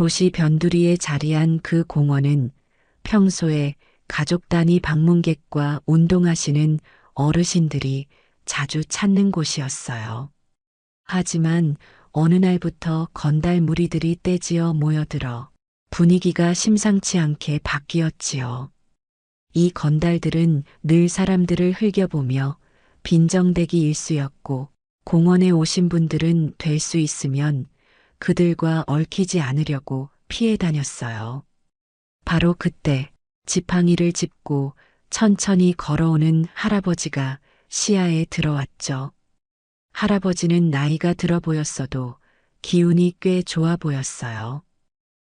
도시 변두리에 자리한 그 공원은 평소에 가족 단위 방문객과 운동하시는 어르신들이 자주 찾는 곳이었어요. 하지만 어느 날부터 건달 무리들이 떼지어 모여들어 분위기가 심상치 않게 바뀌었지요. 이 건달들은 늘 사람들을 흘겨보며 빈정대기 일쑤였고 공원에 오신 분들은 될 수 있으면 그들과 얽히지 않으려고 피해 다녔어요. 바로 그때 지팡이를 짚고 천천히 걸어오는 할아버지가 시야에 들어왔죠. 할아버지는 나이가 들어 보였어도 기운이 꽤 좋아 보였어요.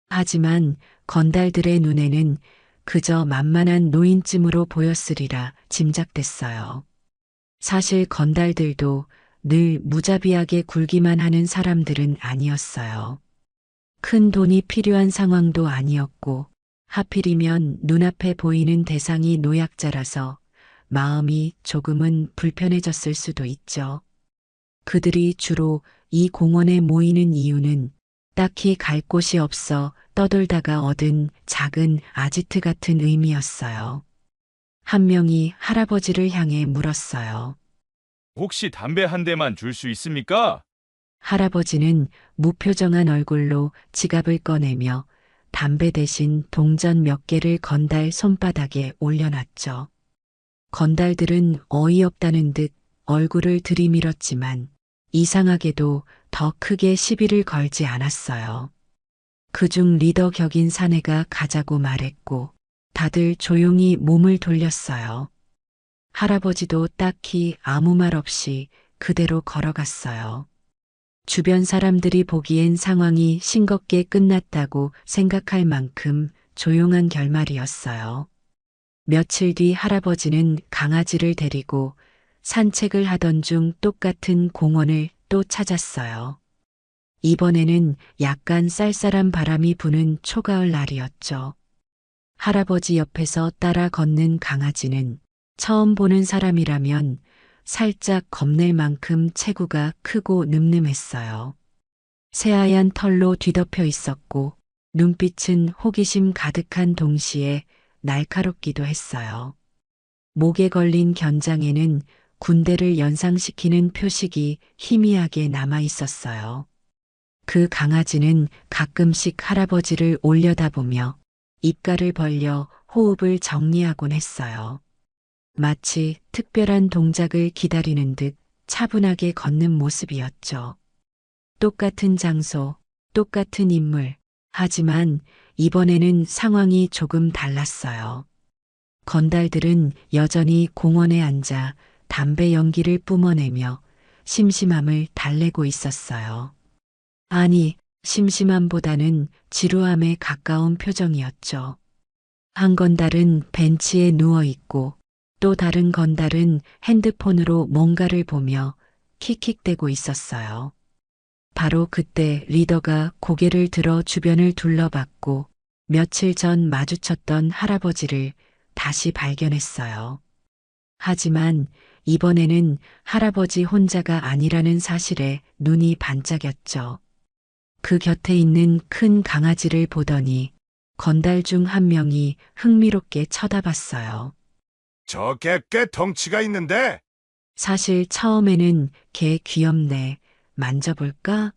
하지만 건달들의 눈에는 그저 만만한 노인쯤으로 보였으리라 짐작됐어요. 사실 건달들도 늘 무자비하게 굴기만 하는 사람들은 아니었어요. 큰 돈이 필요한 상황도 아니었고 하필이면 눈앞에 보이는 대상이 노약자라서 마음이 조금은 불편해졌을 수도 있죠. 그들이 주로 이 공원에 모이는 이유는 딱히 갈 곳이 없어 떠돌다가 얻은 작은 아지트 같은 의미였어요. 한 명이 할아버지를 향해 물었어요. 혹시 담배 한 대만 줄 수 있습니까? 할아버지는 무표정한 얼굴로 지갑을 꺼내며 담배 대신 동전 몇 개를 건달 손바닥에 올려놨죠. 건달들은 어이없다는 듯 얼굴을 들이밀었지만 이상하게도 더 크게 시비를 걸지 않았어요. 그중 리더 격인 사내가 가자고 말했고 다들 조용히 몸을 돌렸어요. 할아버지도 딱히 아무 말 없이 그대로 걸어갔어요. 주변 사람들이 보기엔 상황이 싱겁게 끝났다고 생각할 만큼 조용한 결말이었어요. 며칠 뒤 할아버지는 강아지를 데리고 산책을 하던 중 똑같은 공원을 또 찾았어요. 이번에는 약간 쌀쌀한 바람이 부는 초가을 날이었죠. 할아버지 옆에서 따라 걷는 강아지는 처음 보는 사람이라면 살짝 겁낼 만큼 체구가 크고 늠름했어요. 새하얀 털로 뒤덮여 있었고 눈빛은 호기심 가득한 동시에 날카롭기도 했어요. 목에 걸린 견장에는 군대를 연상시키는 표식이 희미하게 남아 있었어요. 그 강아지는 가끔씩 할아버지를 올려다보며 입가를 벌려 호흡을 정리하곤 했어요. 마치 특별한 동작을 기다리는 듯 차분하게 걷는 모습이었죠. 똑같은 장소, 똑같은 인물. 하지만 이번에는 상황이 조금 달랐어요. 건달들은 여전히 공원에 앉아 담배 연기를 뿜어내며 심심함을 달래고 있었어요. 아니, 심심함보다는 지루함에 가까운 표정이었죠. 한 건달은 벤치에 누워 있고 또 다른 건달은 핸드폰으로 뭔가를 보며 킥킥대고 있었어요. 바로 그때 리더가 고개를 들어 주변을 둘러봤고 며칠 전 마주쳤던 할아버지를 다시 발견했어요. 하지만 이번에는 할아버지 혼자가 아니라는 사실에 눈이 반짝였죠. 그 곁에 있는 큰 강아지를 보더니 건달 중 한 명이 흥미롭게 쳐다봤어요. 저 개 꽤 덩치가 있는데 사실 처음에는 개 귀엽네, 만져볼까?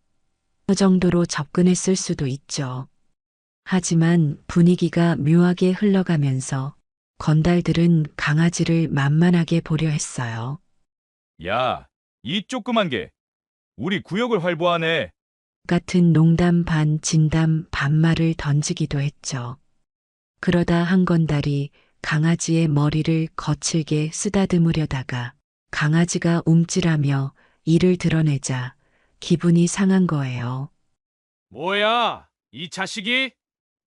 그 정도로 접근했을 수도 있죠. 하지만 분위기가 묘하게 흘러가면서 건달들은 강아지를 만만하게 보려 했어요. 야, 이 조그만 게 우리 구역을 활보하네. 같은 농담 반 진담 반말을 던지기도 했죠. 그러다 한 건달이 강아지의 머리를 거칠게 쓰다듬으려다가 강아지가 움찔하며 이를 드러내자 기분이 상한 거예요. 뭐야, 이 자식이?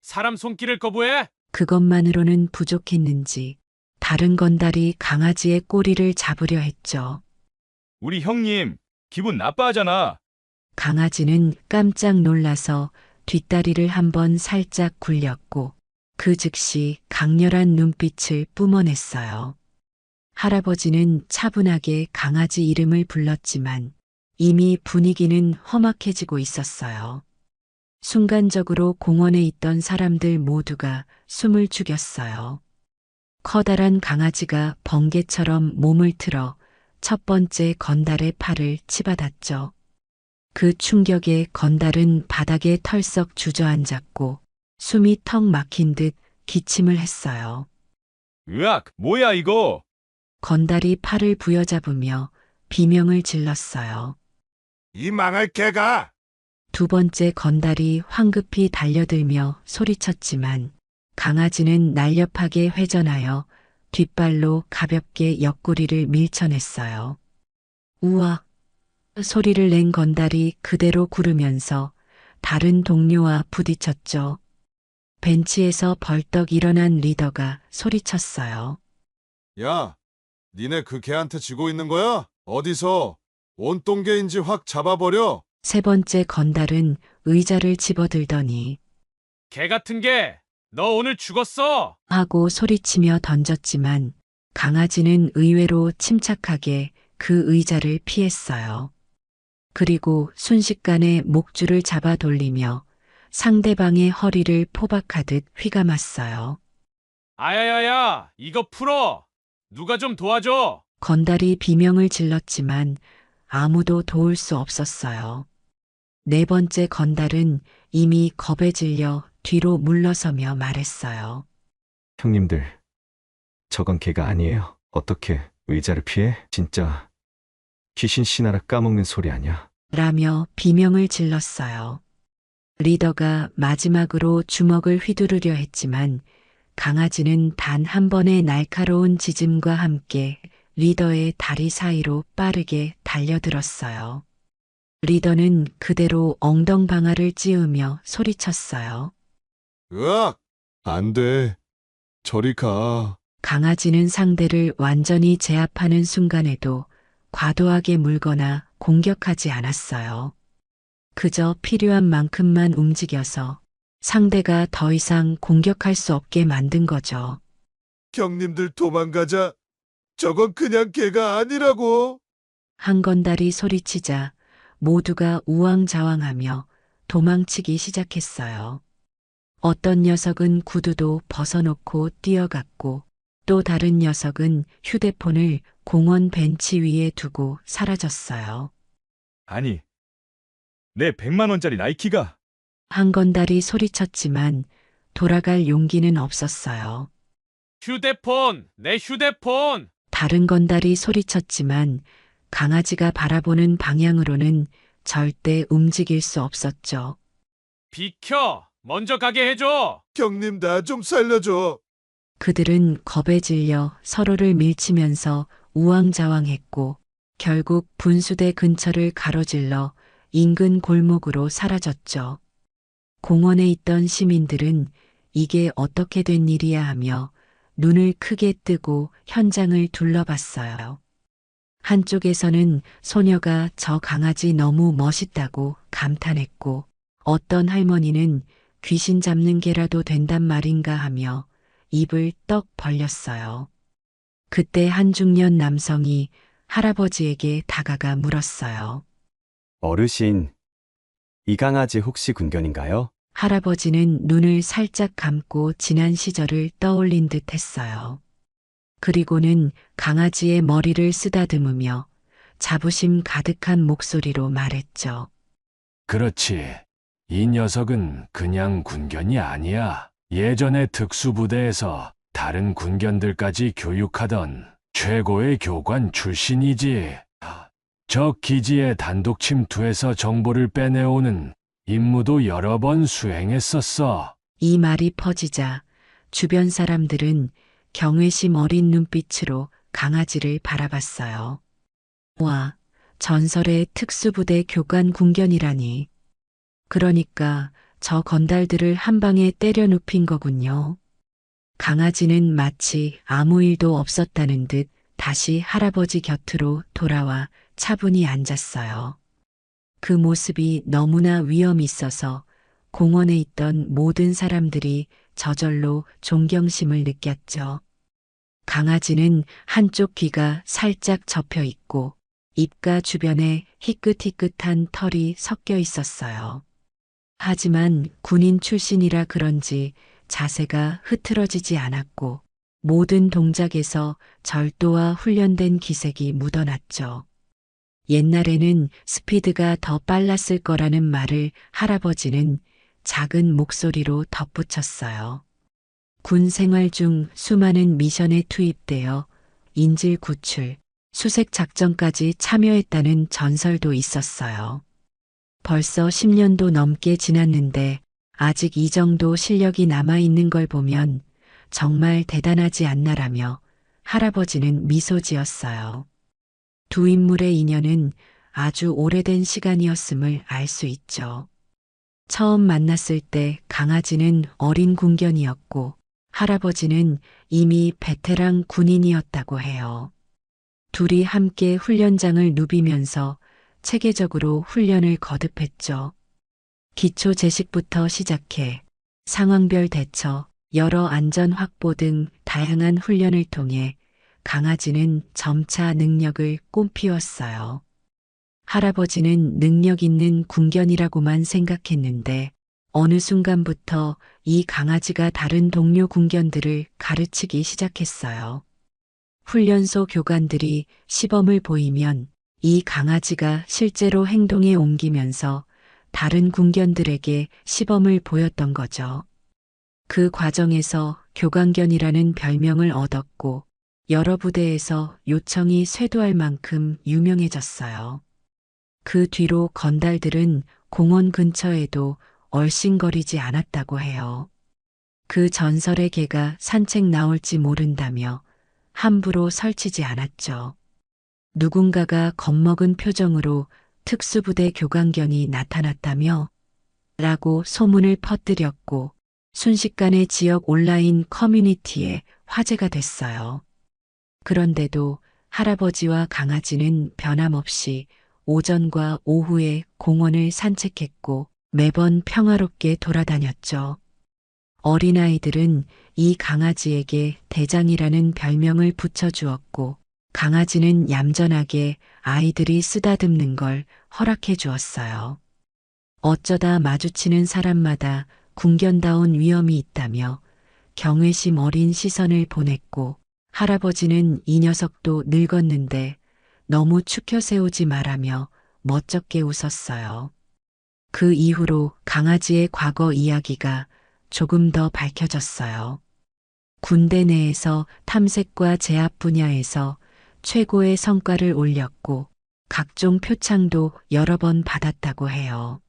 사람 손길을 거부해? 그것만으로는 부족했는지 다른 건달이 강아지의 꼬리를 잡으려 했죠. 우리 형님 기분 나빠하잖아. 강아지는 깜짝 놀라서 뒷다리를 한번 살짝 굴렸고 그 즉시 강렬한 눈빛을 뿜어냈어요. 할아버지는 차분하게 강아지 이름을 불렀지만 이미 분위기는 험악해지고 있었어요. 순간적으로 공원에 있던 사람들 모두가 숨을 죽였어요. 커다란 강아지가 번개처럼 몸을 틀어 첫 번째 건달의 팔을 치받았죠. 그 충격에 건달은 바닥에 털썩 주저앉았고 숨이 턱 막힌 듯 기침을 했어요. 으악, 뭐야 이거? 건달이 팔을 부여잡으며 비명을 질렀어요. 이 망할 개가! 두 번째 건달이 황급히 달려들며 소리쳤지만 강아지는 날렵하게 회전하여 뒷발로 가볍게 옆구리를 밀쳐냈어요. 우와! 소리를 낸 건달이 그대로 구르면서 다른 동료와 부딪혔죠. 벤치에서 벌떡 일어난 리더가 소리쳤어요. 야, 니네 그 개한테 지고 있는 거야? 어디서 온똥개인지 확 잡아버려. 세 번째 건달은 의자를 집어들더니 개 같은 게, 너 오늘 죽었어! 하고 소리치며 던졌지만 강아지는 의외로 침착하게 그 의자를 피했어요. 그리고 순식간에 목줄을 잡아 돌리며 상대방의 허리를 포박하듯 휘감았어요. 아야야야, 이거 풀어! 누가 좀 도와줘! 건달이 비명을 질렀지만 아무도 도울 수 없었어요. 네 번째 건달은 이미 겁에 질려 뒤로 물러서며 말했어요. 형님들, 저건 개가 아니에요. 어떻게 의자를 피해? 진짜 귀신 씨나라 까먹는 소리 아니야. 라며 비명을 질렀어요. 리더가 마지막으로 주먹을 휘두르려 했지만 강아지는 단 한 번의 날카로운 짖음과 함께 리더의 다리 사이로 빠르게 달려들었어요. 리더는 그대로 엉덩방아를 찌우며 소리쳤어요. 으악! 안 돼. 저리 가. 강아지는 상대를 완전히 제압하는 순간에도 과도하게 물거나 공격하지 않았어요. 그저 필요한 만큼만 움직여서 상대가 더 이상 공격할 수 없게 만든 거죠. 형님들 도망가자. 저건 그냥 개가 아니라고. 한 건달이 소리치자 모두가 우왕좌왕하며 도망치기 시작했어요. 어떤 녀석은 구두도 벗어놓고 뛰어갔고 또 다른 녀석은 휴대폰을 공원 벤치 위에 두고 사라졌어요. 아니, 내 100만 원짜리 나이키가. 한 건달이 소리쳤지만 돌아갈 용기는 없었어요. 휴대폰! 내 휴대폰! 다른 건달이 소리쳤지만 강아지가 바라보는 방향으로는 절대 움직일 수 없었죠. 비켜! 먼저 가게 해줘! 형님 나 좀 살려줘. 그들은 겁에 질려 서로를 밀치면서 우왕좌왕했고 결국 분수대 근처를 가로질러 인근 골목으로 사라졌죠. 공원에 있던 시민들은 이게 어떻게 된 일이야 하며 눈을 크게 뜨고 현장을 둘러봤어요. 한쪽에서는 소녀가 저 강아지 너무 멋있다고 감탄했고 어떤 할머니는 귀신 잡는 개라도 된단 말인가 하며 입을 떡 벌렸어요. 그때 한 중년 남성이 할아버지에게 다가가 물었어요. 어르신, 이 강아지 혹시 군견인가요? 할아버지는 눈을 살짝 감고 지난 시절을 떠올린 듯 했어요. 그리고는 강아지의 머리를 쓰다듬으며 자부심 가득한 목소리로 말했죠. 그렇지. 이 녀석은 그냥 군견이 아니야. 예전에 특수부대에서 다른 군견들까지 교육하던 최고의 교관 출신이지. 저 기지에 단독 침투해서 정보를 빼내오는 임무도 여러 번 수행했었어. 이 말이 퍼지자 주변 사람들은 경외심 어린 눈빛으로 강아지를 바라봤어요. 와, 전설의 특수부대 교관 군견이라니. 그러니까 저 건달들을 한 방에 때려 눕힌 거군요. 강아지는 마치 아무 일도 없었다는 듯 다시 할아버지 곁으로 돌아와 차분히 앉았어요. 그 모습이 너무나 위험 있어서 공원에 있던 모든 사람들이 저절로 존경심을 느꼈죠. 강아지는 한쪽 귀가 살짝 접혀 있고 입가 주변에 희끗희끗한 털이 섞여 있었어요. 하지만 군인 출신이라 그런지 자세가 흐트러지지 않았고 모든 동작에서 절도와 훈련된 기색이 묻어났죠. 옛날에는 스피드가 더 빨랐을 거라는 말을 할아버지는 작은 목소리로 덧붙였어요. 군 생활 중 수많은 미션에 투입되어 인질 구출, 수색 작전까지 참여했다는 전설도 있었어요. 벌써 10년도 넘게 지났는데 아직 이 정도 실력이 남아있는 걸 보면 정말 대단하지 않나라며 할아버지는 미소 지었어요. 두 인물의 인연은 아주 오래된 시간이었음을 알 수 있죠. 처음 만났을 때 강아지는 어린 군견이었고 할아버지는 이미 베테랑 군인이었다고 해요. 둘이 함께 훈련장을 누비면서 체계적으로 훈련을 거듭했죠. 기초 제식부터 시작해 상황별 대처, 여러 안전 확보 등 다양한 훈련을 통해 강아지는 점차 능력을 꽃피웠어요. 할아버지는 능력 있는 군견이라고만 생각했는데 어느 순간부터 이 강아지가 다른 동료 군견들을 가르치기 시작했어요. 훈련소 교관들이 시범을 보이면 이 강아지가 실제로 행동에 옮기면서 다른 군견들에게 시범을 보였던 거죠. 그 과정에서 교관견이라는 별명을 얻었고 여러 부대에서 요청이 쇄도할 만큼 유명해졌어요. 그 뒤로 건달들은 공원 근처에도 얼씬거리지 않았다고 해요. 그 전설의 개가 산책 나올지 모른다며 함부로 설치지 않았죠. 누군가가 겁먹은 표정으로 특수부대 교관견이 나타났다며 라고 소문을 퍼뜨렸고 순식간에 지역 온라인 커뮤니티에 화제가 됐어요. 그런데도 할아버지와 강아지는 변함없이 오전과 오후에 공원을 산책했고 매번 평화롭게 돌아다녔죠. 어린아이들은 이 강아지에게 대장이라는 별명을 붙여주었고 강아지는 얌전하게 아이들이 쓰다듬는 걸 허락해 주었어요. 어쩌다 마주치는 사람마다 군견다운 위엄이 있다며 경외심 어린 시선을 보냈고 할아버지는 이 녀석도 늙었는데 너무 축혀 세우지 말라며 멋쩍게 웃었어요. 그 이후로 강아지의 과거 이야기가 조금 더 밝혀졌어요. 군대 내에서 탐색과 제압 분야에서 최고의 성과를 올렸고 각종 표창도 여러 번 받았다고 해요.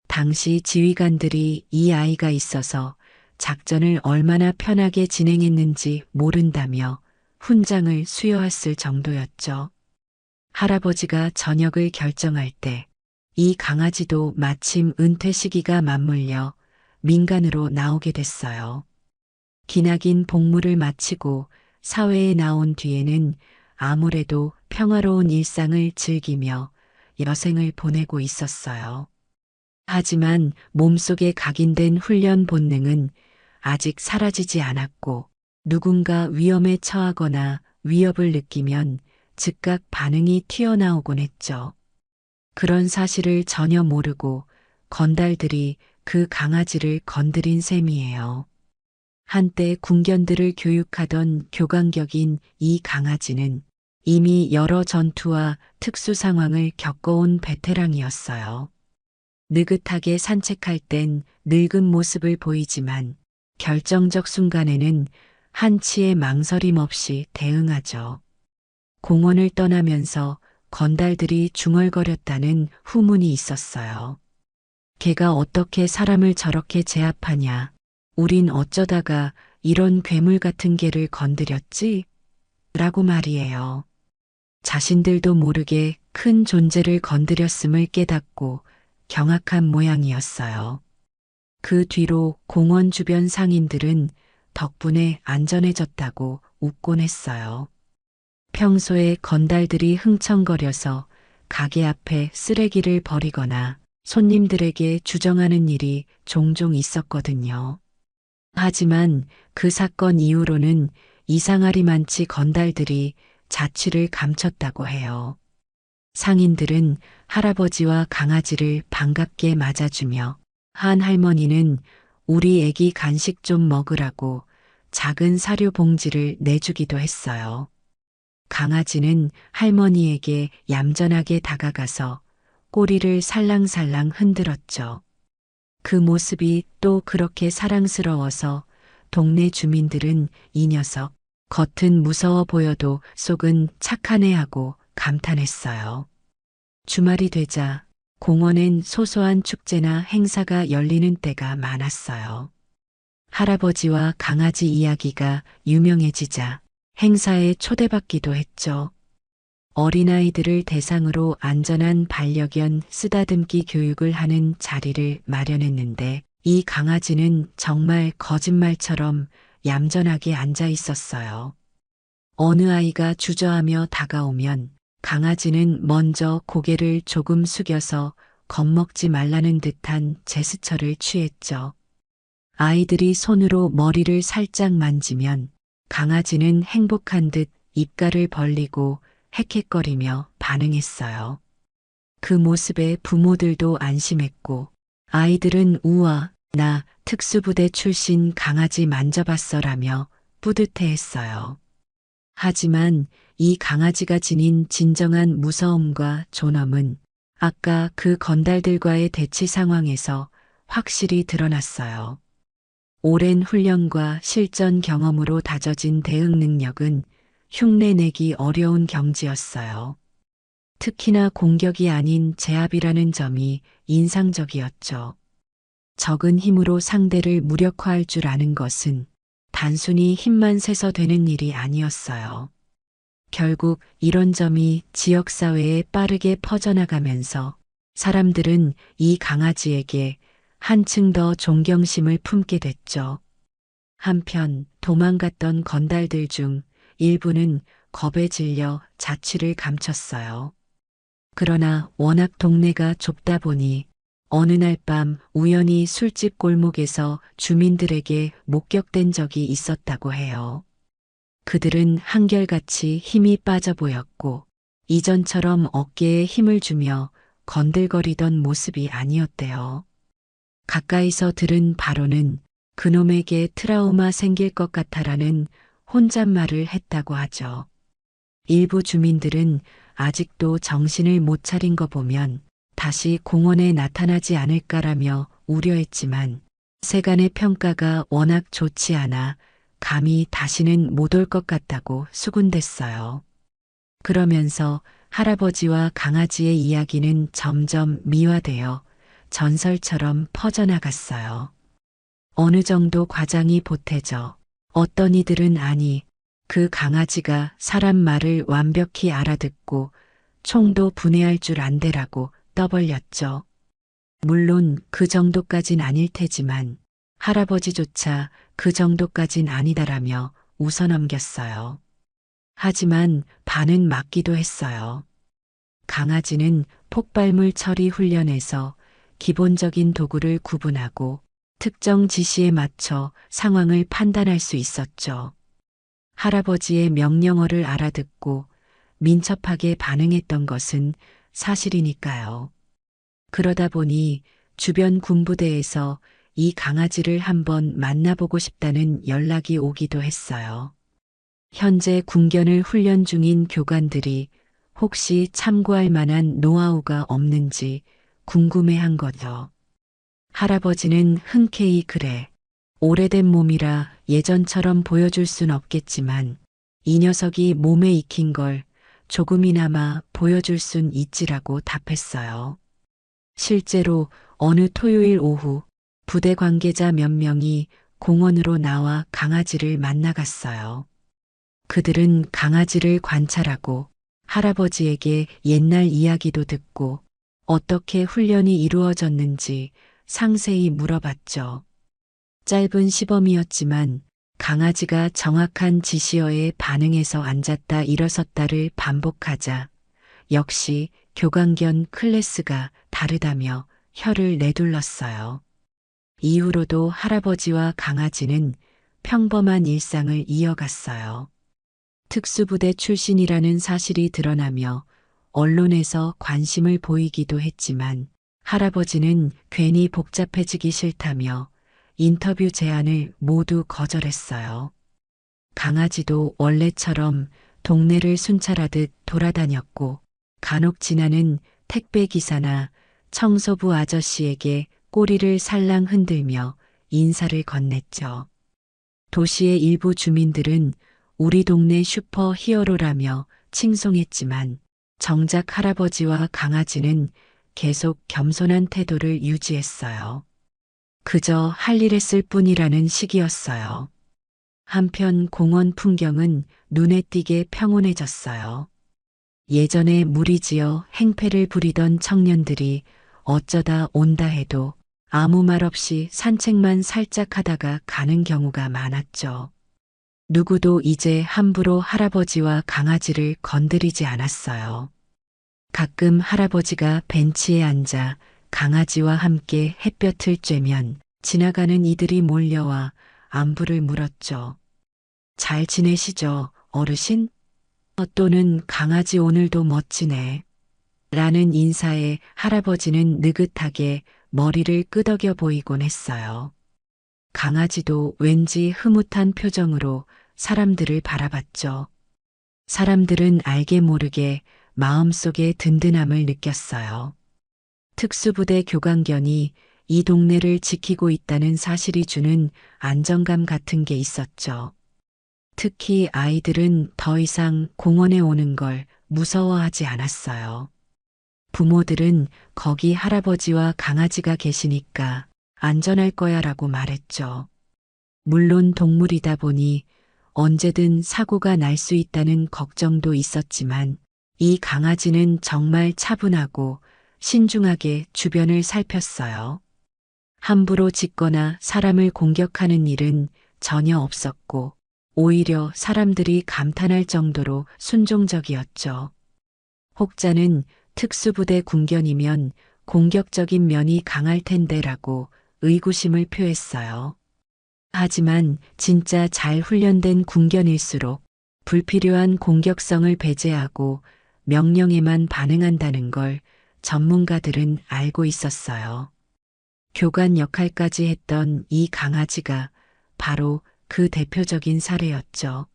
당시 지휘관들이 이 아이가 있어서 작전을 얼마나 편하게 진행했는지 모른다며 훈장을 수여했을 정도였죠. 할아버지가 전역을 결정할 때 이 강아지도 마침 은퇴 시기가 맞물려 민간으로 나오게 됐어요. 기나긴 복무를 마치고 사회에 나온 뒤에는 아무래도 평화로운 일상을 즐기며 여생을 보내고 있었어요. 하지만 몸속에 각인된 훈련 본능은 아직 사라지지 않았고 누군가 위험에 처하거나 위협을 느끼면 즉각 반응이 튀어나오곤 했죠. 그런 사실을 전혀 모르고 건달들이 그 강아지를 건드린 셈이에요. 한때 군견들을 교육하던 교관격인 이 강아지는 이미 여러 전투와 특수 상황을 겪어온 베테랑이었어요. 느긋하게 산책할 땐 늙은 모습을 보이지만 결정적 순간에는 한치의 망설임 없이 대응하죠. 공원을 떠나면서 건달들이 중얼거렸다는 후문이 있었어요. 걔가 어떻게 사람을 저렇게 제압하냐. 우린 어쩌다가 이런 괴물 같은 개를 건드렸지? 라고 말이에요. 자신들도 모르게 큰 존재를 건드렸음을 깨닫고 경악한 모양이었어요. 그 뒤로 공원 주변 상인들은 덕분에 안전해졌다고 웃곤 했어요. 평소에 건달들이 흥청거려서 가게 앞에 쓰레기를 버리거나 손님들에게 주정하는 일이 종종 있었거든요. 하지만 그 사건 이후로는 이상하리만치 건달들이 자취를 감췄다고 해요. 상인들은 할아버지와 강아지를 반갑게 맞아주며 한 할머니는 우리 애기 간식 좀 먹으라고 작은 사료 봉지를 내주기도 했어요. 강아지는 할머니에게 얌전하게 다가가서 꼬리를 살랑살랑 흔들었죠. 그 모습이 또 그렇게 사랑스러워서 동네 주민들은 이 녀석 겉은 무서워 보여도 속은 착하네 하고 감탄했어요. 주말이 되자 공원엔 소소한 축제나 행사가 열리는 때가 많았어요. 할아버지와 강아지 이야기가 유명해지자 행사에 초대받기도 했죠. 어린아이들을 대상으로 안전한 반려견 쓰다듬기 교육을 하는 자리를 마련했는데 이 강아지는 정말 거짓말처럼 얌전하게 앉아 있었어요. 어느 아이가 주저하며 다가오면 강아지는 먼저 고개를 조금 숙여서 겁먹지 말라는 듯한 제스처를 취했죠. 아이들이 손으로 머리를 살짝 만지면 강아지는 행복한 듯 입가를 벌리고 헥헥거리며 반응했어요. 그 모습에 부모들도 안심했고 아이들은 우와, 나 특수부대 출신 강아지 만져봤어라며 뿌듯해했어요. 하지만 이 강아지가 지닌 진정한 무서움과 존엄은 아까 그 건달들과의 대치 상황에서 확실히 드러났어요. 오랜 훈련과 실전 경험으로 다져진 대응 능력은 흉내내기 어려운 경지였어요. 특히나 공격이 아닌 제압이라는 점이 인상적이었죠. 적은 힘으로 상대를 무력화할 줄 아는 것은 단순히 힘만 세서 되는 일이 아니었어요. 결국 이런 점이 지역사회에 빠르게 퍼져나가면서 사람들은 이 강아지에게 한층 더 존경심을 품게 됐죠. 한편 도망갔던 건달들 중 일부는 겁에 질려 자취를 감췄어요. 그러나 워낙 동네가 좁다 보니 어느 날 밤 우연히 술집 골목에서 주민들에게 목격된 적이 있었다고 해요. 그들은 한결같이 힘이 빠져 보였고 이전처럼 어깨에 힘을 주며 건들거리던 모습이 아니었대요. 가까이서 들은 바로는 그놈에게 트라우마 생길 것 같아라는 혼잣말을 했다고 하죠. 일부 주민들은 아직도 정신을 못 차린 거 보면 다시 공원에 나타나지 않을까라며 우려했지만 세간의 평가가 워낙 좋지 않아 감히 다시는 못 올 것 같다고 수군댔어요. 그러면서 할아버지와 강아지의 이야기는 점점 미화되어 전설처럼 퍼져나갔어요. 어느 정도 과장이 보태져 어떤 이들은 아니, 그 강아지가 사람 말을 완벽히 알아듣고 총도 분해할 줄 안대라고 떠벌렸죠. 물론 그 정도까진 아닐 테지만 할아버지조차 그 정도까진 아니다라며 웃어넘겼어요. 하지만 반은 맞기도 했어요. 강아지는 폭발물 처리 훈련에서 기본적인 도구를 구분하고 특정 지시에 맞춰 상황을 판단할 수 있었죠. 할아버지의 명령어를 알아듣고 민첩하게 반응했던 것은 사실이니까요. 그러다 보니 주변 군부대에서 이 강아지를 한번 만나보고 싶다는 연락이 오기도 했어요. 현재 군견을 훈련 중인 교관들이 혹시 참고할 만한 노하우가 없는지 궁금해한 거죠. 할아버지는 흔쾌히 그래. 오래된 몸이라 예전처럼 보여줄 순 없겠지만 이 녀석이 몸에 익힌 걸 조금이나마 보여줄 순 있지라고 답했어요. 실제로 어느 토요일 오후 부대 관계자 몇 명이 공원으로 나와 강아지를 만나갔어요. 그들은 강아지를 관찰하고 할아버지에게 옛날 이야기도 듣고 어떻게 훈련이 이루어졌는지 상세히 물어봤죠. 짧은 시범이었지만 강아지가 정확한 지시어에 반응해서 앉았다 일어섰다를 반복하자 역시 교관견 클래스가 다르다며 혀를 내둘렀어요. 이후로도 할아버지와 강아지는 평범한 일상을 이어갔어요. 특수부대 출신이라는 사실이 드러나며 언론에서 관심을 보이기도 했지만 할아버지는 괜히 복잡해지기 싫다며 인터뷰 제안을 모두 거절했어요. 강아지도 원래처럼 동네를 순찰하듯 돌아다녔고 간혹 지나는 택배 기사나 청소부 아저씨에게 꼬리를 살랑 흔들며 인사를 건넸죠. 도시의 일부 주민들은 우리 동네 슈퍼 히어로라며 칭송했지만 정작 할아버지와 강아지는 계속 겸손한 태도를 유지했어요. 그저 할 일 했을 뿐이라는 식이었어요. 한편 공원 풍경은 눈에 띄게 평온해졌어요. 예전에 무리지어 행패를 부리던 청년들이 어쩌다 온다 해도 아무 말 없이 산책만 살짝 하다가 가는 경우가 많았죠. 누구도 이제 함부로 할아버지와 강아지를 건드리지 않았어요. 가끔 할아버지가 벤치에 앉아 강아지와 함께 햇볕을 쬐면 지나가는 이들이 몰려와 안부를 물었죠. 잘 지내시죠, 어르신? 또는 강아지 오늘도 멋지네. 라는 인사에 할아버지는 느긋하게 머리를 끄덕여 보이곤 했어요. 강아지도 왠지 흐뭇한 표정으로 사람들을 바라봤죠. 사람들은 알게 모르게 마음속에 든든함을 느꼈어요. 특수부대 교관견이 이 동네를 지키고 있다는 사실이 주는 안정감 같은 게 있었죠. 특히 아이들은 더 이상 공원에 오는 걸 무서워하지 않았어요. 부모들은 거기 할아버지와 강아지가 계시니까 안전할 거야 라고 말했죠. 물론 동물이다 보니 언제든 사고가 날 수 있다는 걱정도 있었지만 이 강아지는 정말 차분하고 신중하게 주변을 살폈어요. 함부로 짖거나 사람을 공격하는 일은 전혀 없었고 오히려 사람들이 감탄할 정도로 순종적이었죠. 혹자는 특수부대 군견이면 공격적인 면이 강할 텐데라고 의구심을 표했어요. 하지만 진짜 잘 훈련된 군견일수록 불필요한 공격성을 배제하고 명령에만 반응한다는 걸 전문가들은 알고 있었어요. 교관 역할까지 했던 이 강아지가 바로 그 대표적인 사례였죠.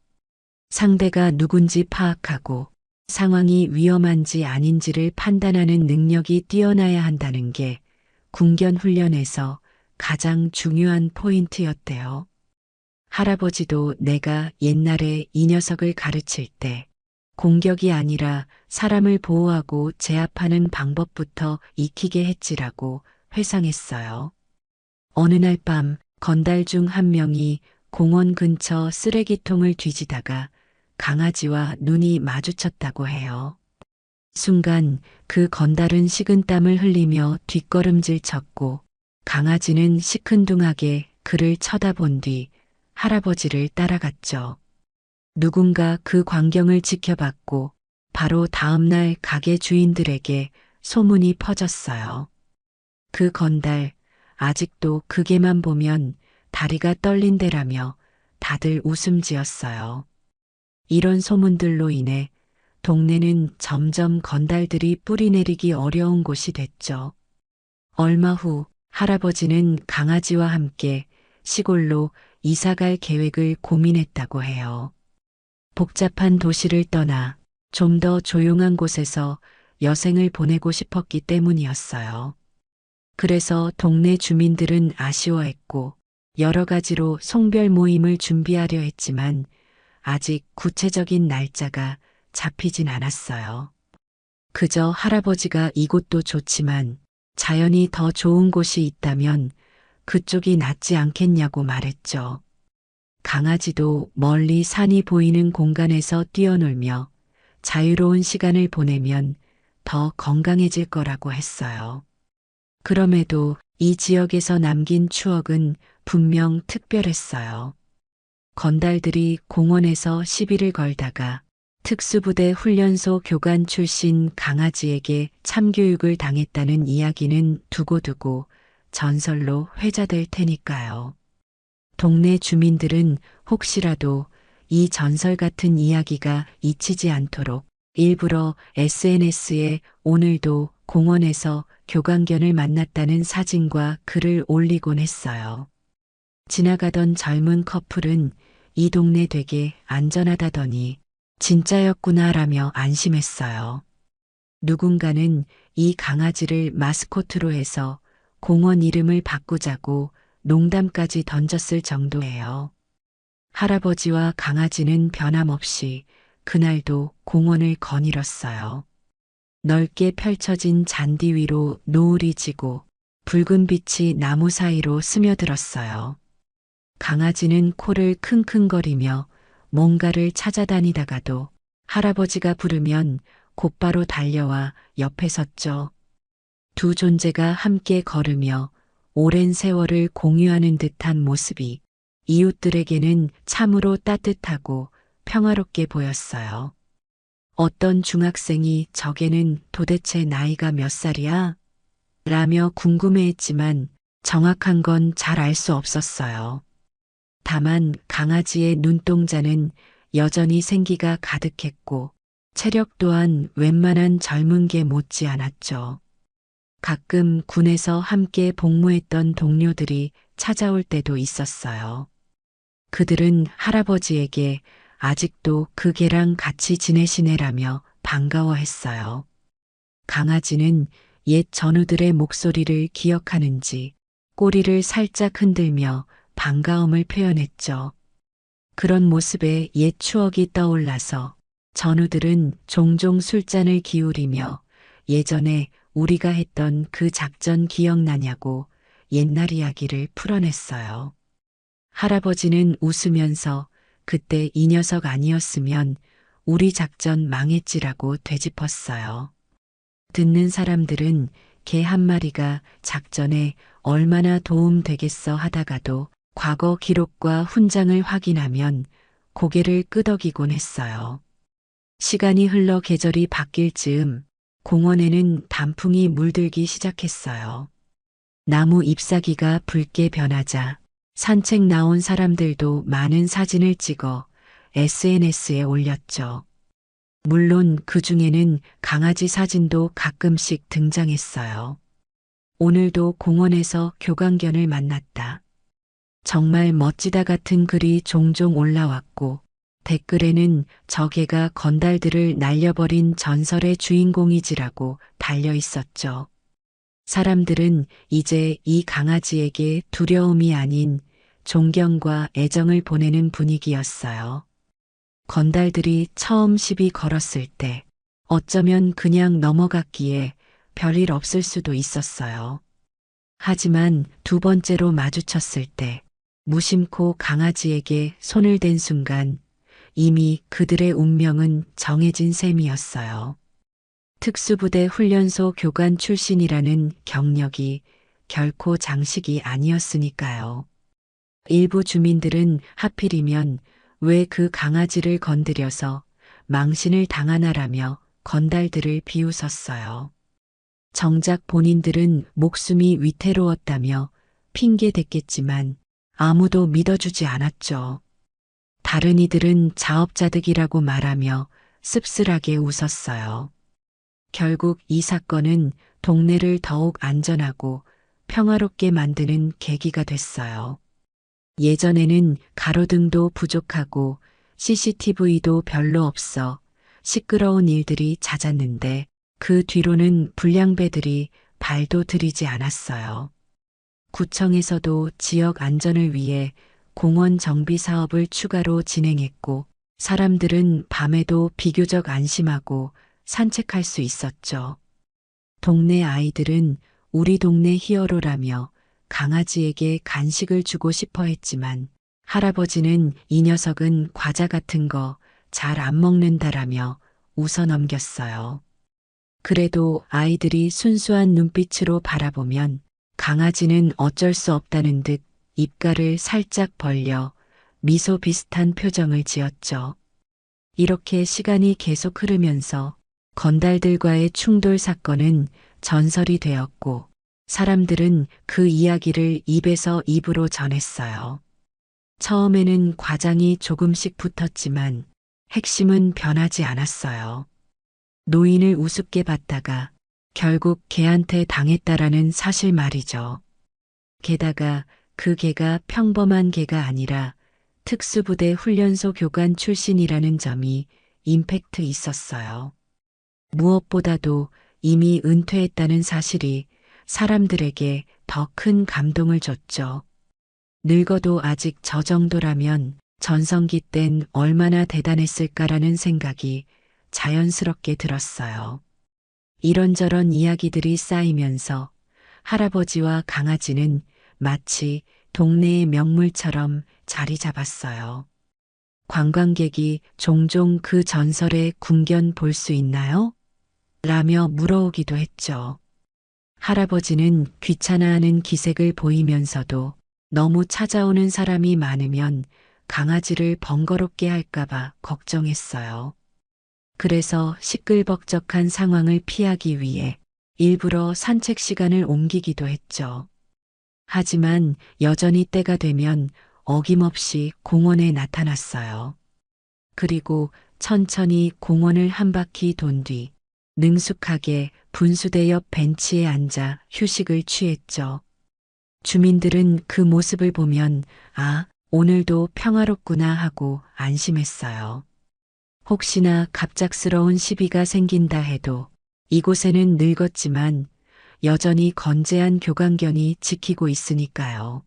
상대가 누군지 파악하고 상황이 위험한지 아닌지를 판단하는 능력이 뛰어나야 한다는 게 군견 훈련에서 가장 중요한 포인트였대요. 할아버지도 내가 옛날에 이 녀석을 가르칠 때 공격이 아니라 사람을 보호하고 제압하는 방법부터 익히게 했지라고 회상했어요. 어느 날 밤 건달 중 한 명이 공원 근처 쓰레기통을 뒤지다가 강아지와 눈이 마주쳤다고 해요. 순간 그 건달은 식은땀을 흘리며 뒷걸음질 쳤고 강아지는 시큰둥하게 그를 쳐다본 뒤 할아버지를 따라갔죠. 누군가 그 광경을 지켜봤고 바로 다음 날 가게 주인들에게 소문이 퍼졌어요. 그 건달, 아직도 그 개만 보면 다리가 떨린대라며 다들 웃음 지었어요. 이런 소문들로 인해 동네는 점점 건달들이 뿌리내리기 어려운 곳이 됐죠. 얼마 후 할아버지는 강아지와 함께 시골로 이사갈 계획을 고민했다고 해요. 복잡한 도시를 떠나 좀 더 조용한 곳에서 여생을 보내고 싶었기 때문이었어요. 그래서 동네 주민들은 아쉬워했고 여러 가지로 송별 모임을 준비하려 했지만 아직 구체적인 날짜가 잡히진 않았어요. 그저 할아버지가 이곳도 좋지만 자연이 더 좋은 곳이 있다면 그쪽이 낫지 않겠냐고 말했죠. 강아지도 멀리 산이 보이는 공간에서 뛰어놀며 자유로운 시간을 보내면 더 건강해질 거라고 했어요. 그럼에도 이 지역에서 남긴 추억은 분명 특별했어요. 건달들이 공원에서 시비를 걸다가 특수부대 훈련소 교관 출신 강아지에게 참교육을 당했다는 이야기는 두고두고 전설로 회자될 테니까요. 동네 주민들은 혹시라도 이 전설 같은 이야기가 잊히지 않도록 일부러 SNS에 오늘도 공원에서 교감견을 만났다는 사진과 글을 올리곤 했어요. 지나가던 젊은 커플은 이 동네 되게 안전하다더니 진짜였구나라며 안심했어요. 누군가는 이 강아지를 마스코트로 해서 공원 이름을 바꾸자고 농담까지 던졌을 정도예요. 할아버지와 강아지는 변함없이 그날도 공원을 거닐었어요. 넓게 펼쳐진 잔디 위로 노을이 지고 붉은 빛이 나무 사이로 스며들었어요. 강아지는 코를 킁킁거리며 뭔가를 찾아다니다가도 할아버지가 부르면 곧바로 달려와 옆에 섰죠. 두 존재가 함께 걸으며 오랜 세월을 공유하는 듯한 모습이 이웃들에게는 참으로 따뜻하고 평화롭게 보였어요. 어떤 중학생이 저게는 도대체 나이가 몇 살이야? 라며 궁금해했지만 정확한 건 잘 알 수 없었어요. 다만 강아지의 눈동자는 여전히 생기가 가득했고 체력 또한 웬만한 젊은 게 못지 않았죠. 가끔 군에서 함께 복무했던 동료들이 찾아올 때도 있었어요. 그들은 할아버지에게 아직도 그 개랑 같이 지내시네라며 반가워했어요. 강아지는 옛 전우들의 목소리를 기억하는지 꼬리를 살짝 흔들며 반가움을 표현했죠. 그런 모습에 옛 추억이 떠올라서 전우들은 종종 술잔을 기울이며 예전에 우리가 했던 그 작전 기억나냐고 옛날 이야기를 풀어냈어요. 할아버지는 웃으면서 그때 이 녀석 아니었으면 우리 작전 망했지라고 되짚었어요. 듣는 사람들은 개 한 마리가 작전에 얼마나 도움 되겠어 하다가도 과거 기록과 훈장을 확인하면 고개를 끄덕이곤 했어요. 시간이 흘러 계절이 바뀔 즈음 공원에는 단풍이 물들기 시작했어요. 나무 잎사귀가 붉게 변하자 산책 나온 사람들도 많은 사진을 찍어 SNS에 올렸죠. 물론 그 중에는 강아지 사진도 가끔씩 등장했어요. 오늘도 공원에서 교감견을 만났다. 정말 멋지다 같은 글이 종종 올라왔고 댓글에는 저 개가 건달들을 날려버린 전설의 주인공이지라고 달려 있었죠. 사람들은 이제 이 강아지에게 두려움이 아닌 존경과 애정을 보내는 분위기였어요. 건달들이 처음 시비 걸었을 때 어쩌면 그냥 넘어갔기에 별일 없을 수도 있었어요. 하지만 두 번째로 마주쳤을 때 무심코 강아지에게 손을 댄 순간 이미 그들의 운명은 정해진 셈이었어요. 특수부대 훈련소 교관 출신이라는 경력이 결코 장식이 아니었으니까요. 일부 주민들은 하필이면 왜 그 강아지를 건드려서 망신을 당하나라며 건달들을 비웃었어요. 정작 본인들은 목숨이 위태로웠다며 핑계댔겠지만 아무도 믿어주지 않았죠. 다른 이들은 자업자득이라고 말하며 씁쓸하게 웃었어요. 결국 이 사건은 동네를 더욱 안전하고 평화롭게 만드는 계기가 됐어요. 예전에는 가로등도 부족하고 CCTV도 별로 없어 시끄러운 일들이 잦았는데 그 뒤로는 불량배들이 발도 들이지 않았어요. 구청에서도 지역 안전을 위해 공원 정비 사업을 추가로 진행했고 사람들은 밤에도 비교적 안심하고 산책할 수 있었죠. 동네 아이들은 우리 동네 히어로라며 강아지에게 간식을 주고 싶어 했지만 할아버지는 이 녀석은 과자 같은 거 잘 안 먹는다라며 웃어 넘겼어요. 그래도 아이들이 순수한 눈빛으로 바라보면 강아지는 어쩔 수 없다는 듯 입가를 살짝 벌려 미소 비슷한 표정을 지었죠. 이렇게 시간이 계속 흐르면서 건달들과의 충돌 사건은 전설이 되었고 사람들은 그 이야기를 입에서 입으로 전했어요. 처음에는 과장이 조금씩 붙었지만 핵심은 변하지 않았어요. 노인을 우습게 봤다가 결국 개한테 당했다라는 사실 말이죠. 게다가 그 개가 평범한 개가 아니라 특수부대 훈련소 교관 출신이라는 점이 임팩트 있었어요. 무엇보다도 이미 은퇴했다는 사실이 사람들에게 더 큰 감동을 줬죠. 늙어도 아직 저 정도라면 전성기 땐 얼마나 대단했을까라는 생각이 자연스럽게 들었어요. 이런저런 이야기들이 쌓이면서 할아버지와 강아지는 마치 동네의 명물처럼 자리 잡았어요. 관광객이 종종 그 전설의 궁견 볼 수 있나요? 라며 물어오기도 했죠. 할아버지는 귀찮아하는 기색을 보이면서도 너무 찾아오는 사람이 많으면 강아지를 번거롭게 할까봐 걱정했어요. 그래서 시끌벅적한 상황을 피하기 위해 일부러 산책 시간을 옮기기도 했죠. 하지만 여전히 때가 되면 어김없이 공원에 나타났어요. 그리고 천천히 공원을 한 바퀴 돈 뒤 능숙하게 분수대 옆 벤치에 앉아 휴식을 취했죠. 주민들은 그 모습을 보면 아, 오늘도 평화롭구나 하고 안심했어요. 혹시나 갑작스러운 시비가 생긴다 해도 이곳에는 늙었지만 여전히 건재한 교관견이 지키고 있으니까요.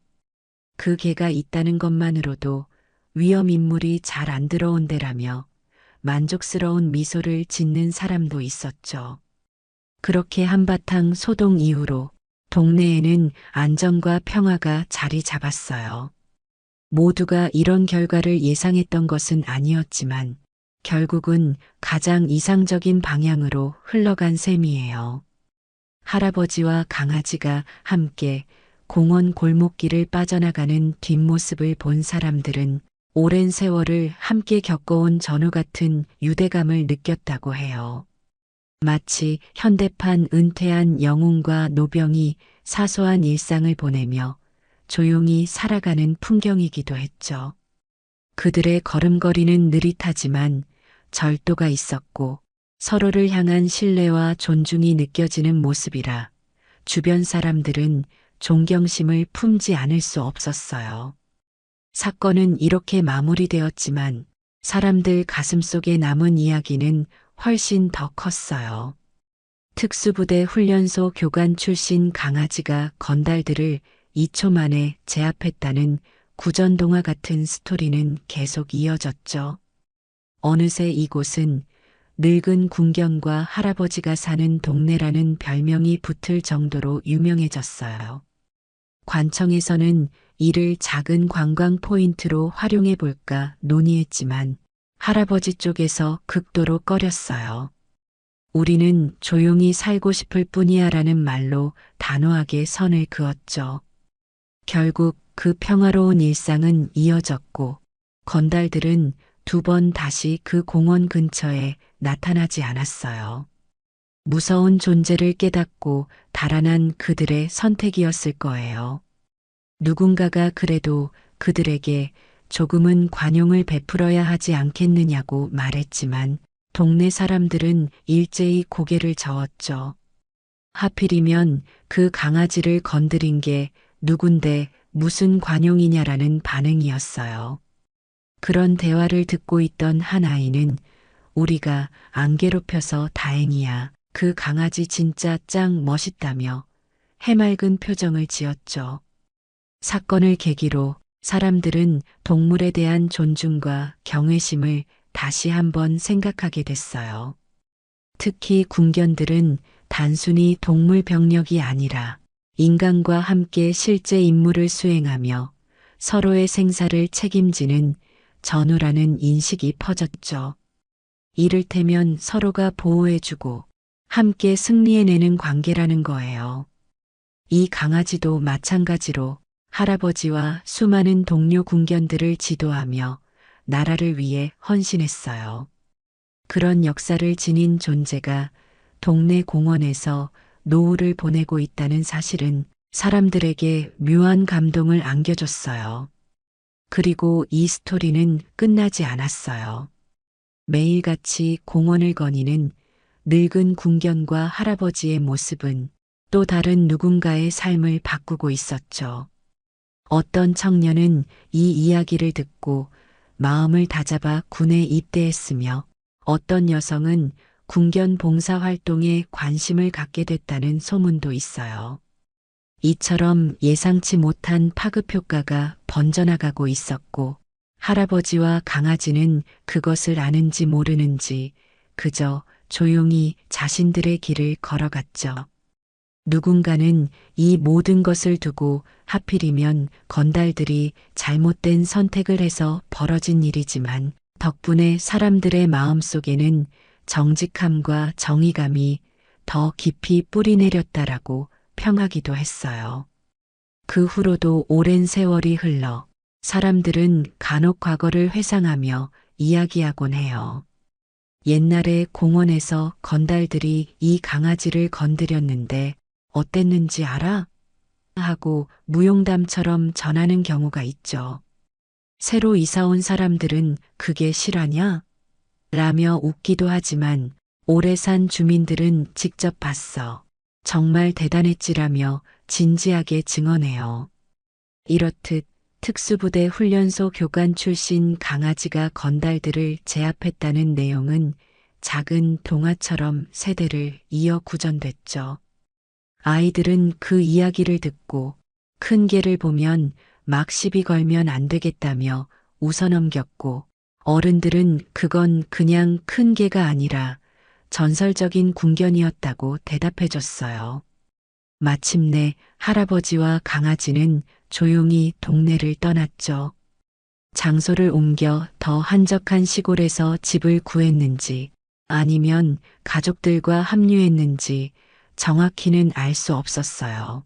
그 개가 있다는 것만으로도 위험 인물이 잘 안 들어온 데라며 만족스러운 미소를 짓는 사람도 있었죠. 그렇게 한바탕 소동 이후로 동네에는 안정과 평화가 자리 잡았어요. 모두가 이런 결과를 예상했던 것은 아니었지만 결국은 가장 이상적인 방향으로 흘러간 셈이에요. 할아버지와 강아지가 함께 공원 골목길을 빠져나가는 뒷모습을 본 사람들은 오랜 세월을 함께 겪어온 전우 같은 유대감을 느꼈다고 해요. 마치 현대판 은퇴한 영웅과 노병이 사소한 일상을 보내며 조용히 살아가는 풍경이기도 했죠. 그들의 걸음걸이는 느릿하지만 절도가 있었고 서로를 향한 신뢰와 존중이 느껴지는 모습이라 주변 사람들은 존경심을 품지 않을 수 없었어요. 사건은 이렇게 마무리되었지만 사람들 가슴속에 남은 이야기는 훨씬 더 컸어요. 특수부대 훈련소 교관 출신 강아지가 건달들을 2초 만에 제압했다는 구전동화 같은 스토리는 계속 이어졌죠. 어느새 이곳은 늙은 군견과 할아버지가 사는 동네라는 별명이 붙을 정도로 유명해졌어요. 관청에서는 이를 작은 관광 포인트로 활용해 볼까 논의했지만 할아버지 쪽에서 극도로 꺼렸어요. 우리는 조용히 살고 싶을 뿐이야라는 말로 단호하게 선을 그었죠. 결국 그 평화로운 일상은 이어졌고 건달들은 2번 다시 그 공원 근처에 나타나지 않았어요. 무서운 존재를 깨닫고 달아난 그들의 선택이었을 거예요. 누군가가 그래도 그들에게 조금은 관용을 베풀어야 하지 않겠느냐고 말했지만 동네 사람들은 일제히 고개를 저었죠. 하필이면 그 강아지를 건드린 게 누군데 무슨 관용이냐라는 반응이었어요. 그런 대화를 듣고 있던 한 아이는 우리가 안 괴롭혀서 다행이야. 그 강아지 진짜 짱 멋있다며 해맑은 표정을 지었죠. 사건을 계기로 사람들은 동물에 대한 존중과 경외심을 다시 한번 생각하게 됐어요. 특히 군견들은 단순히 동물 병력이 아니라 인간과 함께 실제 임무를 수행하며 서로의 생사를 책임지는 전우라는 인식이 퍼졌죠. 이를테면 서로가 보호해주고 함께 승리해내는 관계라는 거예요. 이 강아지도 마찬가지로 할아버지와 수많은 동료 군견들을 지도하며 나라를 위해 헌신했어요. 그런 역사를 지닌 존재가 동네 공원에서 노후를 보내고 있다는 사실은 사람들에게 묘한 감동을 안겨줬어요. 그리고 이 스토리는 끝나지 않았어요. 매일같이 공원을 거니는 늙은 군견과 할아버지의 모습은 또 다른 누군가의 삶을 바꾸고 있었죠. 어떤 청년은 이 이야기를 듣고 마음을 다잡아 군에 입대했으며 어떤 여성은 군견 봉사 활동에 관심을 갖게 됐다는 소문도 있어요. 이처럼 예상치 못한 파급 효과가 번져나가고 있었고 할아버지와 강아지는 그것을 아는지 모르는지 그저 조용히 자신들의 길을 걸어갔죠. 누군가는 이 모든 것을 두고 하필이면 건달들이 잘못된 선택을 해서 벌어진 일이지만 덕분에 사람들의 마음속에는 정직함과 정의감이 더 깊이 뿌리내렸다라고 평하기도 했어요. 그 후로도 오랜 세월이 흘러 사람들은 간혹 과거를 회상하며 이야기하곤 해요. 옛날에 공원에서 건달들이 이 강아지를 건드렸는데 어땠는지 알아? 하고 무용담처럼 전하는 경우가 있죠. 새로 이사 온 사람들은 그게 실화냐? 라며 웃기도 하지만 오래 산 주민들은 직접 봤어. 정말 대단했지라며 진지하게 증언해요. 이렇듯 특수부대 훈련소 교관 출신 강아지가 건달들을 제압했다는 내용은 작은 동화처럼 세대를 이어 구전됐죠. 아이들은 그 이야기를 듣고 큰 개를 보면 막 시비 걸면 안 되겠다며 웃어넘겼고 어른들은 그건 그냥 큰 개가 아니라 전설적인 군견이었다고 대답해줬어요. 마침내 할아버지와 강아지는 조용히 동네를 떠났죠. 장소를 옮겨 더 한적한 시골에서 집을 구했는지 아니면 가족들과 합류했는지 정확히는 알 수 없었어요.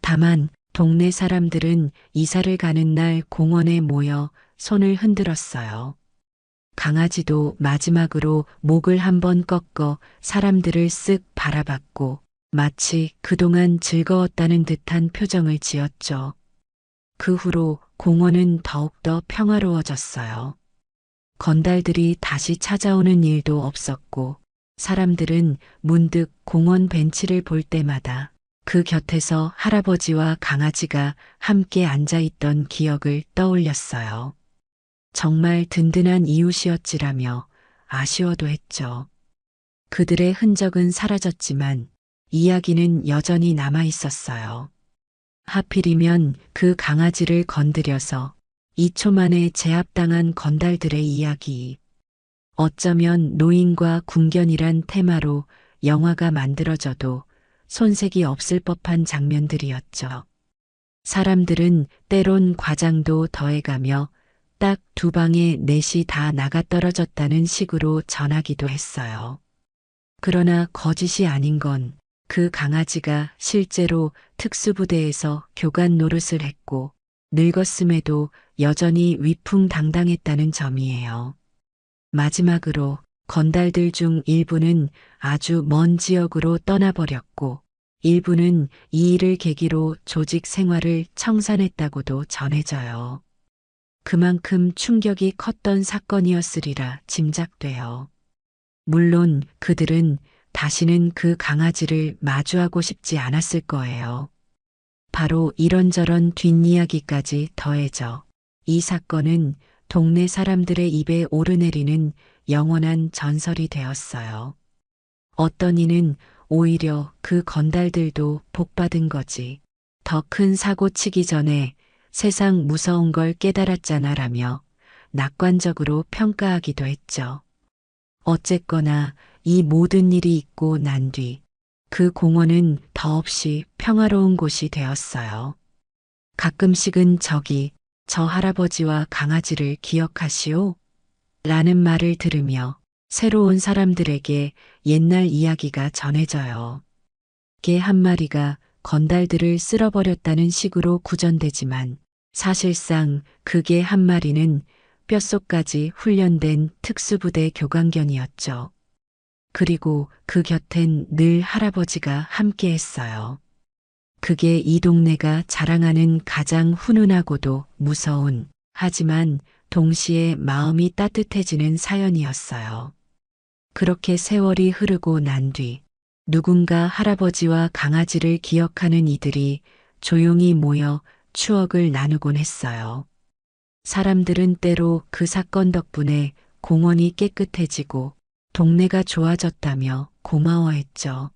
다만 동네 사람들은 이사를 가는 날 공원에 모여 손을 흔들었어요. 강아지도 마지막으로 목을 한번 꺾어 사람들을 쓱 바라봤고 마치 그동안 즐거웠다는 듯한 표정을 지었죠. 그 후로 공원은 더욱더 평화로워졌어요. 건달들이 다시 찾아오는 일도 없었고 사람들은 문득 공원 벤치를 볼 때마다 그 곁에서 할아버지와 강아지가 함께 앉아있던 기억을 떠올렸어요. 정말 든든한 이웃이었지라며 아쉬워도 했죠. 그들의 흔적은 사라졌지만 이야기는 여전히 남아 있었어요. 하필이면 그 강아지를 건드려서 2초 만에 제압당한 건달들의 이야기. 어쩌면 노인과 군견이란 테마로 영화가 만들어져도 손색이 없을 법한 장면들이었죠. 사람들은 때론 과장도 더해가며 딱 2방에 넷이 다 나가떨어졌다는 식으로 전하기도 했어요. 그러나 거짓이 아닌 건 그 강아지가 실제로 특수부대에서 교관 노릇을 했고 늙었음에도 여전히 위풍당당했다는 점이에요. 마지막으로 건달들 중 일부는 아주 먼 지역으로 떠나버렸고 일부는 이 일을 계기로 조직 생활을 청산했다고도 전해져요. 그만큼 충격이 컸던 사건이었으리라 짐작돼요. 물론 그들은 다시는 그 강아지를 마주하고 싶지 않았을 거예요. 바로 이런저런 뒷이야기까지 더해져 이 사건은 동네 사람들의 입에 오르내리는 영원한 전설이 되었어요. 어떤 이는 오히려 그 건달들도 복받은 거지. 더 큰 사고 치기 전에 세상 무서운 걸 깨달았잖아라며 낙관적으로 평가하기도 했죠. 어쨌거나 이 모든 일이 있고 난 뒤 그 공원은 더없이 평화로운 곳이 되었어요. 가끔씩은 저 할아버지와 강아지를 기억하시오? 라는 말을 들으며 새로운 사람들에게 옛날 이야기가 전해져요. 개 한 마리가 건달들을 쓸어버렸다는 식으로 구전되지만 사실상 그 개 한 마리는 뼛속까지 훈련된 특수부대 교관견이었죠. 그리고 그 곁엔 늘 할아버지가 함께 했어요. 그게 이 동네가 자랑하는 가장 훈훈하고도 무서운, 하지만 동시에 마음이 따뜻해지는 사연이었어요. 그렇게 세월이 흐르고 난 뒤 누군가 할아버지와 강아지를 기억하는 이들이 조용히 모여 추억을 나누곤 했어요. 사람들은 때로 그 사건 덕분에 공원이 깨끗해지고 동네가 좋아졌다며 고마워했죠.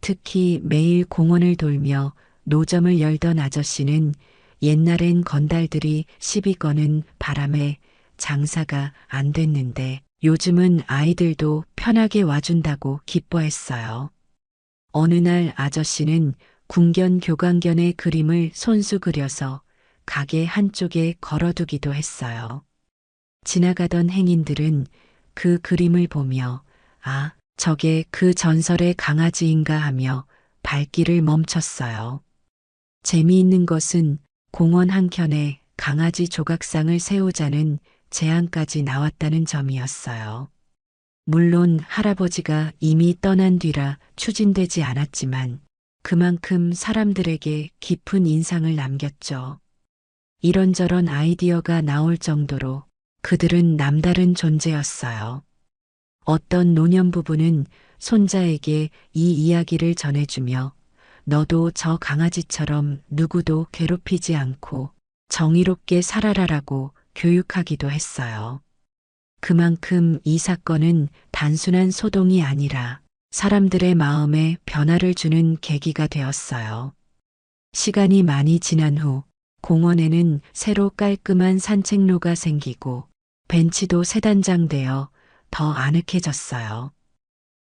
특히 매일 공원을 돌며 노점을 열던 아저씨는 옛날엔 건달들이 시비 거는 바람에 장사가 안 됐는데 요즘은 아이들도 편하게 와준다고 기뻐했어요. 어느 날 아저씨는 궁견 교광견의 그림을 손수 그려서 가게 한쪽에 걸어두기도 했어요. 지나가던 행인들은 그 그림을 보며 아, 저게 그 전설의 강아지인가 하며 발길을 멈췄어요. 재미있는 것은 공원 한켠에 강아지 조각상을 세우자는 제안까지 나왔다는 점이었어요. 물론 할아버지가 이미 떠난 뒤라 추진되지 않았지만 그만큼 사람들에게 깊은 인상을 남겼죠. 이런저런 아이디어가 나올 정도로 그들은 남다른 존재였어요. 어떤 노년부부는 손자에게 이 이야기를 전해주며 너도 저 강아지처럼 누구도 괴롭히지 않고 정의롭게 살아라라고 교육하기도 했어요. 그만큼 이 사건은 단순한 소동이 아니라 사람들의 마음에 변화를 주는 계기가 되었어요. 시간이 많이 지난 후 공원에는 새로 깔끔한 산책로가 생기고 벤치도 새 단장되어 더 아늑해졌어요.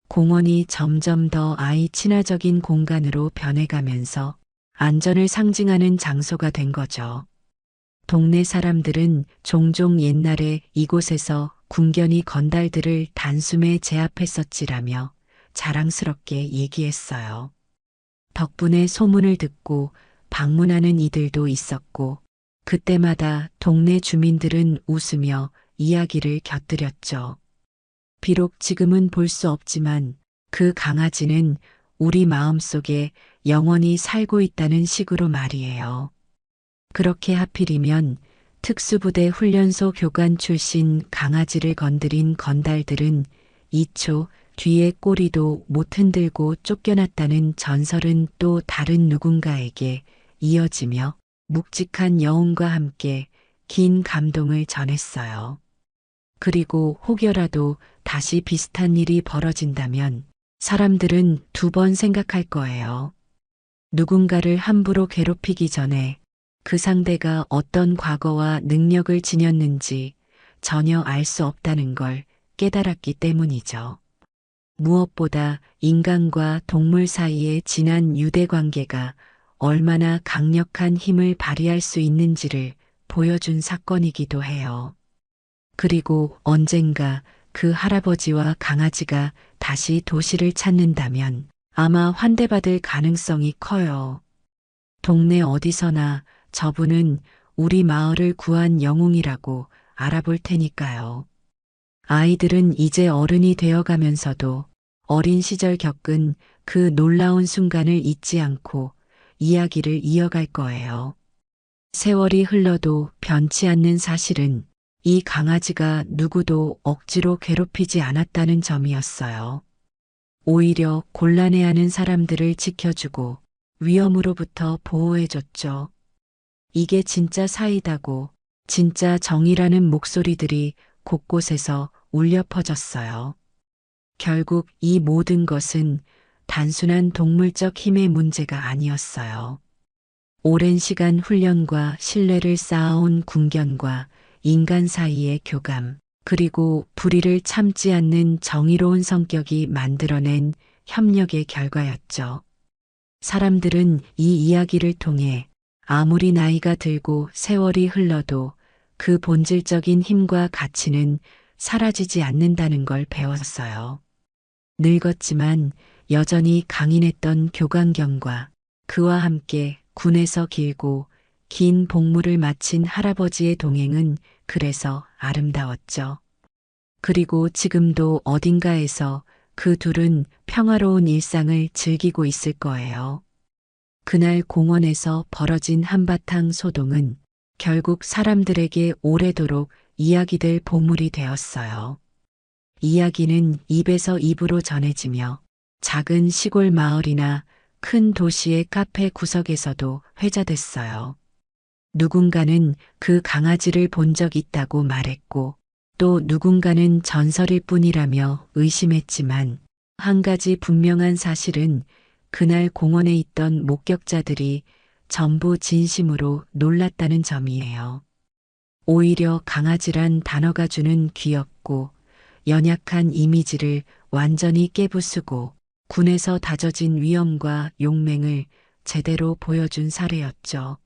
공원이 점점 더 아이 친화적인 공간으로 변해가면서 안전을 상징하는 장소가 된 거죠. 동네 사람들은 종종 옛날에 이곳에서 궁견이 건달들을 단숨에 제압했었지라며 자랑스럽게 얘기했어요. 덕분에 소문을 듣고 방문하는 이들도 있었고 그때마다 동네 주민들은 웃으며 이야기를 곁들였죠. 비록 지금은 볼 수 없지만 그 강아지는 우리 마음속에 영원히 살고 있다는 식으로 말이에요. 그렇게 하필이면 특수부대 훈련소 교관 출신 강아지를 건드린 건달들은 2초 뒤에 꼬리도 못 흔들고 쫓겨났다는 전설은 또 다른 누군가에게 이어지며 묵직한 여운과 함께 긴 감동을 전했어요. 그리고 혹여라도 다시 비슷한 일이 벌어진다면 사람들은 2번 생각할 거예요. 누군가를 함부로 괴롭히기 전에 그 상대가 어떤 과거와 능력을 지녔는지 전혀 알 수 없다는 걸 깨달았기 때문이죠. 무엇보다 인간과 동물 사이의 진한 유대 관계가 얼마나 강력한 힘을 발휘할 수 있는지를 보여준 사건이기도 해요. 그리고 언젠가 그 할아버지와 강아지가 다시 도시를 찾는다면 아마 환대받을 가능성이 커요. 동네 어디서나 저분은 우리 마을을 구한 영웅이라고 알아볼 테니까요. 아이들은 이제 어른이 되어가면서도 어린 시절 겪은 그 놀라운 순간을 잊지 않고 이야기를 이어갈 거예요. 세월이 흘러도 변치 않는 사실은 이 강아지가 누구도 억지로 괴롭히지 않았다는 점이었어요. 오히려 곤란해하는 사람들을 지켜주고 위험으로부터 보호해줬죠. 이게 진짜 사이다고 진짜 정의라는 목소리들이 곳곳에서 울려 퍼졌어요. 결국 이 모든 것은 단순한 동물적 힘의 문제가 아니었어요. 오랜 시간 훈련과 신뢰를 쌓아온 궁견과 인간 사이의 교감, 그리고 불의를 참지 않는 정의로운 성격이 만들어낸 협력의 결과였죠. 사람들은 이 이야기를 통해 아무리 나이가 들고 세월이 흘러도 그 본질적인 힘과 가치는 사라지지 않는다는 걸 배웠어요. 늙었지만 여전히 강인했던 교광경과 그와 함께 군에서 길고 긴 복무를 마친 할아버지의 동행은 그래서 아름다웠죠. 그리고 지금도 어딘가에서 그 둘은 평화로운 일상을 즐기고 있을 거예요. 그날 공원에서 벌어진 한바탕 소동은 결국 사람들에게 오래도록 이야기될 보물이 되었어요. 이야기는 입에서 입으로 전해지며 작은 시골 마을이나 큰 도시의 카페 구석에서도 회자됐어요. 누군가는 그 강아지를 본 적 있다고 말했고, 또 누군가는 전설일 뿐이라며 의심했지만, 한 가지 분명한 사실은 그날 공원에 있던 목격자들이 전부 진심으로 놀랐다는 점이에요. 오히려 강아지란 단어가 주는 귀엽고 연약한 이미지를 완전히 깨부수고 군에서 다져진 위엄과 용맹을 제대로 보여준 사례였죠.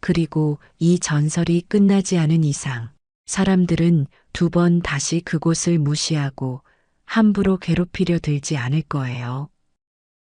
그리고 이 전설이 끝나지 않은 이상 사람들은 두 번 다시 그곳을 무시하고 함부로 괴롭히려 들지 않을 거예요.